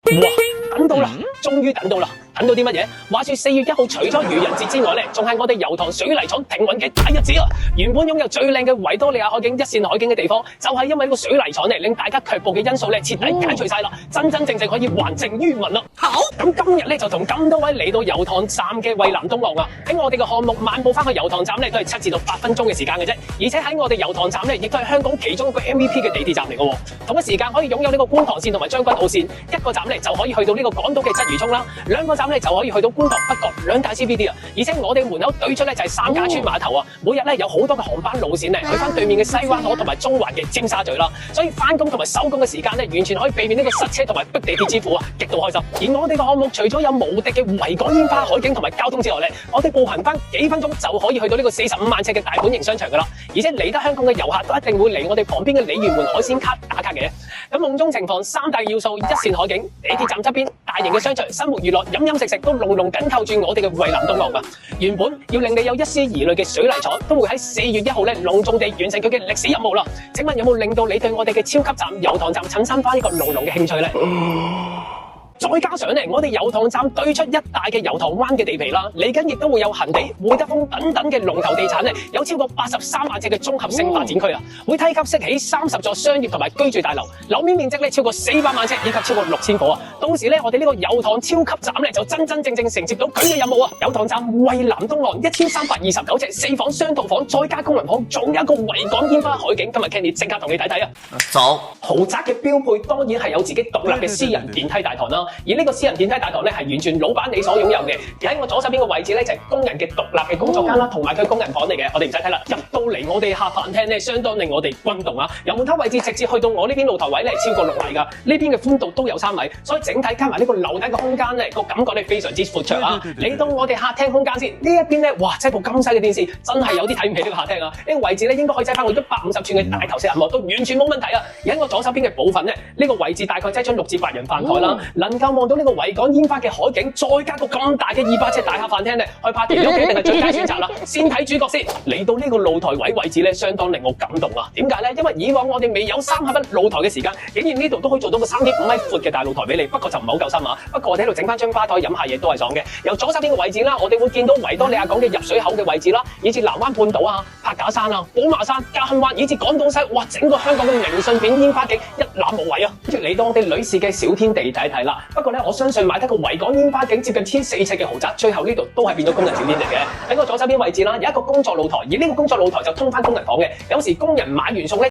哇，等到啦，終於等到啦！等到啲乜嘢？話說4月1號，除咗愚人節之外咧，仲係我哋油塘水泥廠停運嘅大日子啊！原本擁有最靚嘅維多利亞海景、一線海景嘅地方，就係因為呢個水泥廠咧，令大家卻步嘅因素咧，徹底解除晒啦，真正可以還政於民啦。好，咁今日咧就同咁多位嚟到油塘站嘅蔚藍東岸啊，喺我哋嘅項目漫步翻去油塘站咧，都係7至到8分鐘嘅時間嘅啫。而且喺我哋油塘站咧，亦都係香港其中一個 MVP 嘅地鐵站嚟嘅。同一時間可以擁有呢個觀塘線同埋將軍澳線，一個站咧就可以去到呢個港島嘅鰂魚涌啦，兩個站咧就可以去到觀塘北角兩大 CBD 啊！而且我哋門口對出咧就係三架村碼頭啊，每日咧有好多嘅航班路線咧去翻對面嘅西灣河同埋中環嘅尖沙咀啦，所以翻工同埋收工嘅時間咧完全可以避免呢個塞車同埋逼地鐵之苦啊，極度開心。而我哋嘅項目除咗有無敵嘅維港煙花海景同埋交通之外咧，我哋步行翻幾分鐘就可以去到呢個45萬尺嘅大本營商場噶啦，而且嚟得香港嘅遊客都一定會嚟我哋旁邊嘅鯉魚門海鮮卡打卡嘅。咁夢中情況三大要素：一線海景、地鐵站側邊、大型嘅商場、生活娛樂、飲飲食食都籠籠緊扣住我哋嘅蔚藍東岸啊！原本要令你有一絲疑慮嘅水泥廠，都會喺4月1號咧隆重地完成佢嘅歷史任務啦！請問有冇令到你對我哋嘅超級站油塘站產生翻呢個濃濃嘅興趣咧？再加上咧，我哋油塘站對出一大嘅油塘灣嘅地皮啦，嚟緊亦都會有恒地、會德豐等等嘅龍頭地產咧，有超過83萬尺嘅綜合性發展區啊，會梯級式起30座商業同埋居住大樓，樓面面積咧超過400萬尺以及超過6000伙啊！到時咧，我哋呢個油塘超級站咧就真正承接到佢嘅任務啊！油塘站蔚藍東岸1329尺4房雙套房，再加功能房，仲有一個維港煙花海景。今日 Kenny 即刻同你睇睇啊！走，豪宅嘅標配當然係有自己獨立嘅私人電梯大堂啦。而呢個私人電梯大堂咧係完全老闆你所擁有嘅，而喺我左手邊嘅位置咧就係工人嘅獨立嘅工作間啦，同埋佢工人房嚟嘅。我哋唔使睇啦，入到嚟我哋客飯廳咧，相當令我哋轟動啊！由門口位置直接去到我呢邊露台位咧，超過6米噶，呢邊嘅寬度都有3米，所以整體加埋呢個樓底嘅空間咧，個感覺咧非常之闊綽啊！嚟到我哋客廳空間先，呢一邊咧，哇，擠部咁細嘅電視，真係有啲睇唔起呢個客廳啊！呢個位置咧應該可以擠翻我150寸嘅大頭石銀幕，都完全冇問題啊！而喺我左手邊嘅部分咧，呢個位置大概擠張6至8人飯台啦，能夠望到呢個維港煙花嘅海景，再加個咁大嘅200尺大客飯廳咧，去拍電影一定係最佳選擇啦！先睇主角先，嚟到呢個露台位置咧，相當令我感動啊！點解咧？因為以往我哋未有3合1露台嘅時間，竟然呢度都可以做到個3.5米闊嘅大露台俾你，不過就唔係好夠深啊！不過我哋喺度整翻張吧台飲下嘢都係爽嘅。由左手邊嘅位置啦，我哋會見到維多利亞港嘅入水口嘅位置啦，以至南灣半島啊、柏架山啊、寶馬山、嘉亨灣，以至港島西，哇！整個香港嘅明信片煙花景一覽無遺啊！跟住嚟到我哋女士嘅小天地睇睇啦。不過咧，我相信買得個維港煙花景接近14尺嘅豪宅，最後呢度都係變咗工人小天地嘅。喺我左手邊位置啦，有一個工作露台，而呢個工作露台就通翻工人房嘅。有時工人買完餸咧，